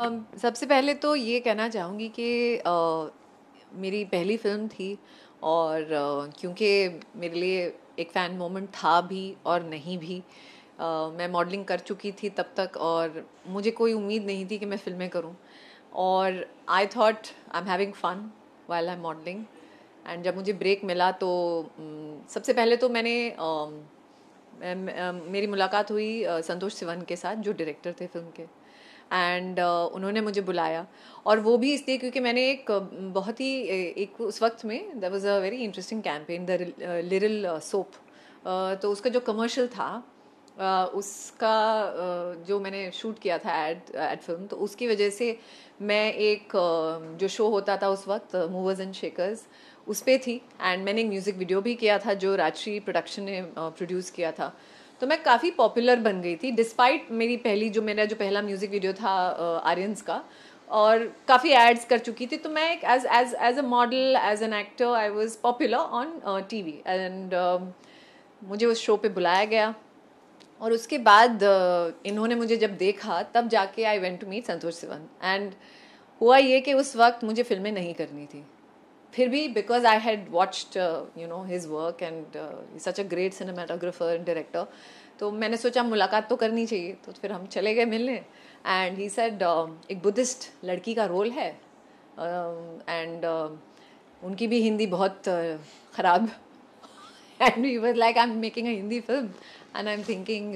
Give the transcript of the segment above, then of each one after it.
सबसे पहले तो ये कहना चाहूँगी कि मेरी पहली फ़िल्म थी और क्योंकि मेरे लिए एक फ़ैन मोमेंट था भी और नहीं भी। मैं मॉडलिंग कर चुकी थी तब तक और मुझे कोई उम्मीद नहीं थी कि मैं फ़िल्में करूँ। और I thought I am having fun while I am modelling. And जब मुझे ब्रेक मिला तो सबसे पहले तो मेरी मुलाकात हुई संतोष सिवन के साथ, जो डायरेक्टर थे फिल्म के। एंड उन्होंने मुझे बुलाया, और वो भी इसलिए क्योंकि मैंने बहुत ही एक उस वक्त में there was a very interesting campaign, the little soap. तो उसका जो कमर्शियल था, उसका जो मैंने शूट किया था एड फिल्म, तो उसकी वजह से मैं एक जो शो होता था उस वक्त, मूवर्स एंड शेकर्स, उस पे थी। एंड मैंने एक म्यूज़िक वीडियो भी किया था जो राजश्री प्रोडक्शन ने प्रोड्यूस किया था। तो मैं काफ़ी पॉपुलर बन गई थी डिस्पाइट मेरा जो पहला म्यूज़िक वीडियो था आर्यंस का, और काफ़ी एड्स कर चुकी थी। तो मैं एक as a model, as an actor, I was popular on TV. And मुझे उस शो पे बुलाया गया, और उसके बाद इन्होंने मुझे जब देखा तब जाके I went to meet Santosh Sivan. And हुआ ये कि उस वक्त मुझे फिल्में नहीं करनी थी, फिर भी because I had watched his work, and such a great cinematographer and director. तो मैंने सोचा मुलाकात तो करनी चाहिए, तो फिर हम चले गए मिलने। एंड ही सेड एक बुद्धिस्ट लड़की का रोल है, एंड उनकी भी हिंदी बहुत ख़राब। And he was like, I am making a Hindi film and I am thinking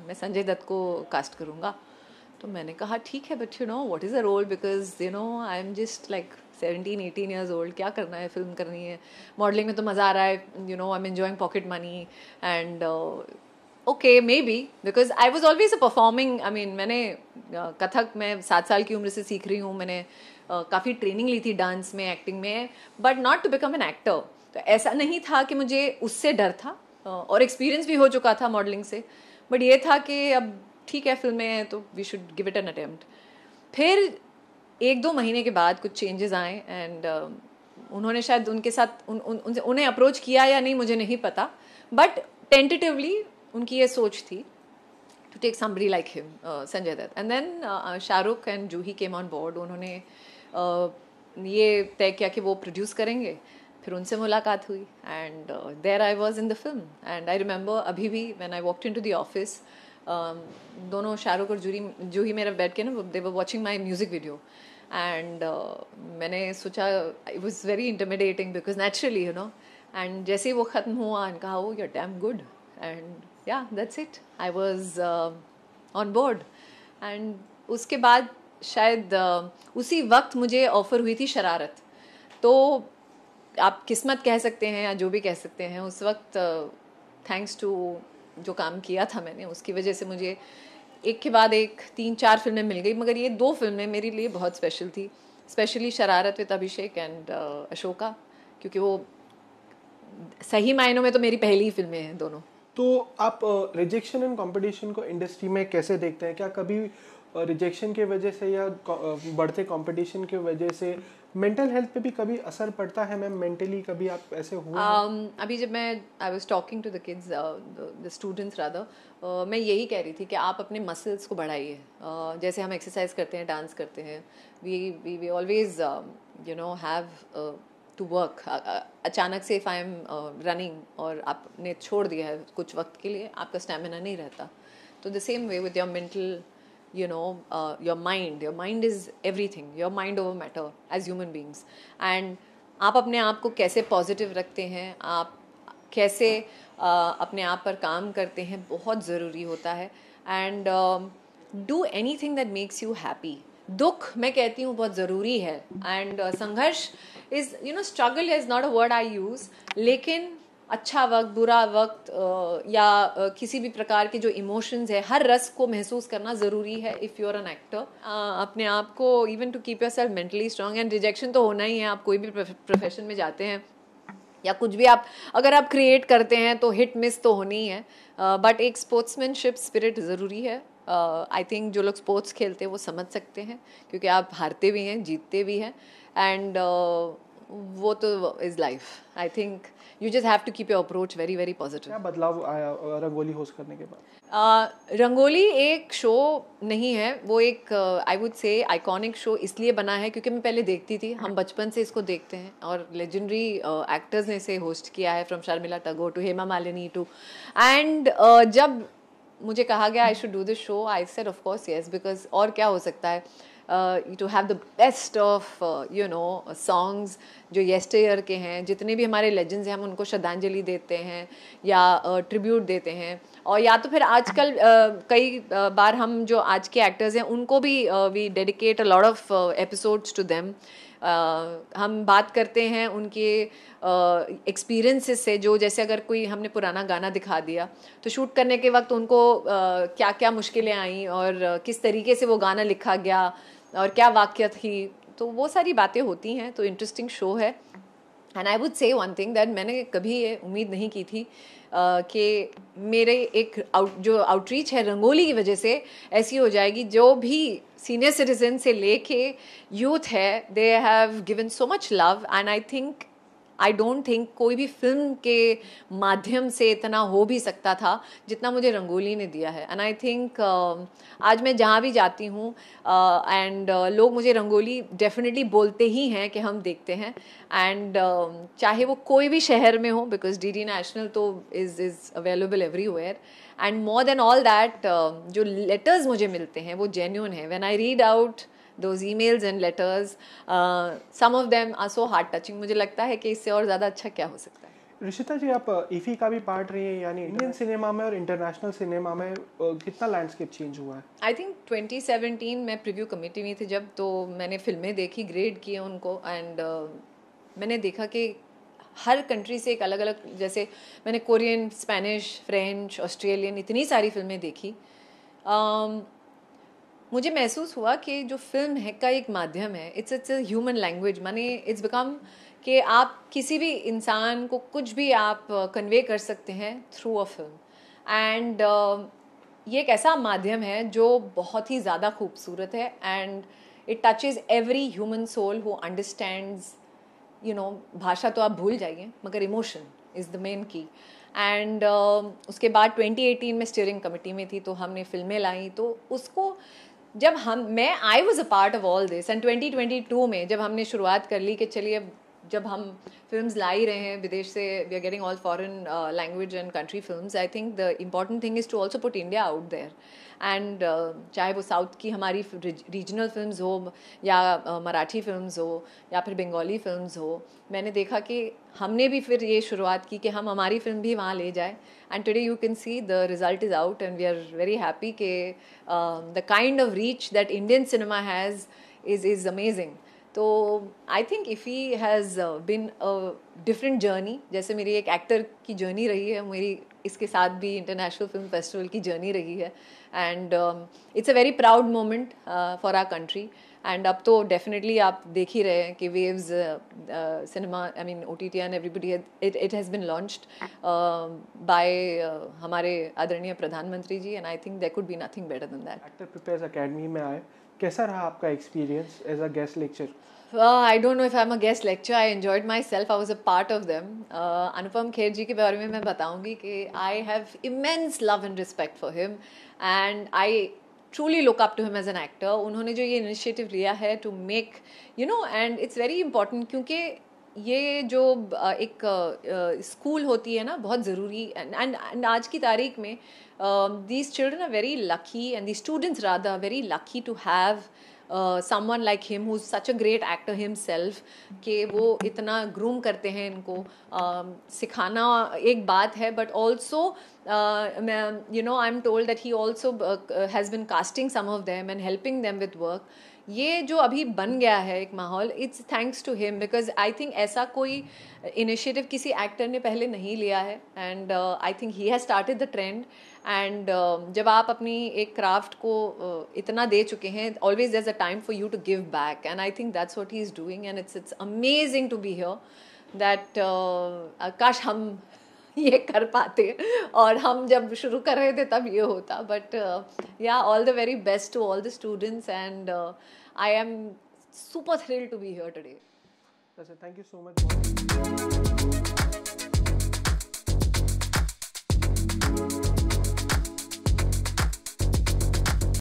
मैं संजय दत्त को कास्ट करूँगा। तो मैंने कहा ठीक है, but you know what is a role, because I am just like 17-18 years old, क्या करना है, फिल्म करनी है। मॉडलिंग में तो मज़ा आ रहा है, I am enjoying pocket money. And okay may be, because I was always a performing, I mean मैंने कथक मैं 7 साल की उम्र से सीख रही हूँ। मैंने काफ़ी ट्रेनिंग ली थी डांस में, एक्टिंग में, but not to become an actor. तो ऐसा नहीं था कि मुझे उससे डर था, और एक्सपीरियंस भी हो चुका था मॉडलिंग से। बट ये था कि अब ठीक है, फिल्में हैं तो we should give it an attempt. फिर 1-2 महीने के बाद कुछ चेंजेस आए, एंड उन्होंने शायद उनके साथ उन्हें अप्रोच किया या नहीं मुझे नहीं पता, बट टेंटेटिवली उनकी ये सोच थी to take somebody like him, Sanjay Dutt. And then Shah Rukh and Juhi came on board. उन्होंने ये तय किया कि वो प्रोड्यूस करेंगे। फिर उनसे मुलाकात हुई, and there I was in the film. And I remember अभी भी when I walked into the office, दोनों शाहरुख और जूही मेरा बैठ के ना, they were watching my music video. And मैंने सोचा, it was very intimidating because naturally and जैसे ही वो ख़त्म हुआ, एंड कहा, oh you are damn good. And yeah, that's it. I was on board. And उसके बाद शायद उसी वक्त मुझे ऑफ़र हुई थी शरारत। तो आप किस्मत कह सकते हैं या जो भी कह सकते हैं, उस वक्त थैंक्स टू जो काम किया था मैंने, उसकी वजह से मुझे एक के बाद एक 3-4 फिल्में मिल गई। मगर ये 2 फिल्में मेरे लिए बहुत स्पेशल थी, स्पेशली शरारत विद अभिषेक एंड अशोका, क्योंकि वो सही मायनों में तो मेरी पहली ही फिल्में हैं दोनों। तो आप रिजेक्शन एंड कंपटीशन को इंडस्ट्री में कैसे देखते हैं? क्या कभी रिजेक्शन के वजह से या बढ़ते कंपटीशन के वजह से मेंटल हेल्थ पे भी कभी असर पड़ता है मैम? मेंटली कभी आप ऐसे हुए हैं? अभी जब मैं I was talking to the kids, the students rather, मैं यही कह रही थी कि आप अपने मसल्स को बढ़ाइए। जैसे हम एक्सरसाइज करते हैं, डांस करते हैं, we always have to work. अचानक से इफ़ आई एम रनिंग और आपने छोड़ दिया है कुछ वक्त के लिए, आपका स्टेमिना नहीं रहता। तो the same way with your mental, your mind is everything, your mind over matter as human beings. And आप अपने आप को कैसे पॉजिटिव रखते हैं, आप कैसे अपने आप पर काम करते हैं, बहुत ज़रूरी होता है। And do any thing that makes you happy. दुख मैं कहती हूँ बहुत ज़रूरी है। एंड संघर्ष is, struggle is not a word I use, लेकिन अच्छा वक्त, बुरा वक्त, या किसी भी प्रकार के जो इमोशंस है, हर रस को महसूस करना ज़रूरी है if you are an actor. अपने आप को even to keep your self mentally strong. And rejection तो होना ही है, आप कोई भी प्रोफेशन में जाते हैं या कुछ भी आप अगर आप क्रिएट करते हैं तो हिट मिस तो होनी ही है। बट एक स्पोर्ट्समैनशिप स्पिरिट ज़रूरी है। आई थिंक जो लोग स्पोर्ट्स खेलते हैं वो समझ सकते हैं, क्योंकि आप हारते भी हैं, जीतते भी हैं। एंड वो तो is life. I think you just have to keep your approach very very positive. क्या बदलाव आया रंगोली होस्ट करने के बाद? रंगोली एक शो नहीं है, वो एक I would say iconic show इसलिए बना है क्योंकि मैं पहले देखती थी. हम बचपन से इसको देखते हैं और लेजेंडरी एक्टर्स ने इसे होस्ट किया है, from Sharmila Tagore to Hema Malini to. And जब मुझे कहा गया I should do this show, I said of course yes, because और क्या हो सकता है to have the best of songs जो येस्टरयर के हैं. जितने भी हमारे लेजेंड्स हैं हम उनको श्रद्धांजलि देते हैं या ट्रिब्यूट देते हैं, और या तो फिर आजकल कई बार हम जो आज के एक्टर्स हैं उनको भी we dedicate a lot of episodes to them. हम बात करते हैं उनके एक्सपीरियंसेस से, जो जैसे अगर कोई हमने पुराना गाना दिखा दिया तो शूट करने के वक्त उनको क्या क्या मुश्किलें आई और किस तरीके से वो गाना लिखा गया और क्या वाक़या थी, तो वो सारी बातें होती हैं. तो इंटरेस्टिंग शो है. And I would say one thing that मैंने कभी ये उम्मीद नहीं की थी कि मेरे एक जो आउटरीच है रंगोली की वजह से ऐसी हो जाएगी. जो भी सीनियर सिटीजन से लेके यूथ है, they have given so much love. And I don't think कोई भी फिल्म के माध्यम से इतना हो भी सकता था जितना मुझे रंगोली ने दिया है. एंड आई थिंक आज मैं जहाँ भी जाती हूँ एंड लोग मुझे रंगोली डेफिनेटली बोलते ही हैं कि हम देखते हैं. एंड चाहे वो कोई भी शहर में हो, बिकॉज डीडी नेशनल तो is available everywhere. And more than all that, जो लेटर्स मुझे मिलते हैं वो जेन्युइन है. When I read out those emails and letters, some of them are so heart touching. मुझे लगता है कि इससे और ज़्यादा अच्छा क्या हो सकता है. ऋषिता जी, आप ईफी का भी पार्ट रही है, यानी इंडियन सिनेमा में और इंटरनेशनल सिनेमा में कितना लैंडस्केप चेंज हुआ है? आई थिंक 2017 में प्रीव्यू कमेटी में थी जब, तो मैंने फिल्में देखी, ग्रेड किए उनको. एंड मैंने देखा कि हर कंट्री से एक अलग अलग, जैसे मैंने कोरियन, स्पेनिश, फ्रेंच, ऑस्ट्रेलियन, इतनी सारी फिल्में देखी. मुझे महसूस हुआ कि जो फिल्म है का एक माध्यम है, इट्स अ ह्यूमन लैंग्वेज. माने इट्स बिकम कि आप किसी भी इंसान को कुछ भी आप कन्वे कर सकते हैं थ्रू अ फिल्म. एंड ये एक ऐसा माध्यम है जो बहुत ही ज़्यादा खूबसूरत है. And it touches every human soul who understands. भाषा तो आप भूल जाइए, मगर emotion is the main key. And उसके बाद 2018 में स्टीयरिंग कमेटी में थी, तो हमने फिल्में लाई. तो उसको जब I was a part of all this. And 2022 में जब हमने शुरुआत कर ली कि चलिए जब हम फिल्म्स ला ही रहे हैं विदेश से, we are getting all foreign language and country films, I think the important thing is to also put India out there. And चाहे वो साउथ की हमारी रीजनल फिल्म्स हो या मराठी फिल्म्स हो या फिर बंगाली फिल्म्स हो, मैंने देखा कि हमने भी फिर ये शुरुआत की कि हम हमारी फिल्म भी वहाँ ले जाए. And today you can see the result is out and we are very happy कि the kind of reach that Indian cinema has is amazing. तो I think IFFI has been a different journey. जैसे मेरी एक actor की journey रही है, मेरी इसके साथ भी इंटरनेशनल फिल्म फेस्टिवल की जर्नी रही है. And it's a very proud moment for our country. And अब तो डेफिनेटली आप देख ही रहे हैं कि waves cinema, I mean OTT and everybody, it has been launched by हमारे आदरणीय प्रधानमंत्री जी. And I think there could be nothing better than that. Actor Prepares Academy में आए, कैसा रहा आपका experience as a guest lecture? I don't know if I'm a guest lecturer. I enjoyed myself. I was a part of them. Anupam Kher जी के बारे में मैं बताऊंगी कि I have immense love and respect for him, and I truly look up to him as an actor. उन्होंने जो ये initiative लिया है to make, and it's very important क्योंकि ये जो एक स्कूल होती है ना, बहुत ज़रूरी. एंड आज की तारीख में these children are very lucky, and these students rather are very lucky to have someone like him who's such a great actor himself, कि वो इतना ग्रूम करते हैं इनको. सिखाना एक बात है, but also I'm told that he also has been casting some of them and helping them with work. ये जो अभी बन गया है एक माहौल, it's thanks to him, because I think ऐसा कोई इनिशिएटिव किसी एक्टर ने पहले नहीं लिया है. And I think he has started the trend. And जब आप अपनी एक क्राफ्ट को इतना दे चुके हैं, always there is a time for you to give back. And I think that's what he is doing, and it's amazing to be here. That काश हम ये कर पाते और हम जब शुरू कर रहे थे तब ये होता. But yeah, all the very best to all the students, and I am super thrilled to be here today. Thank you so much.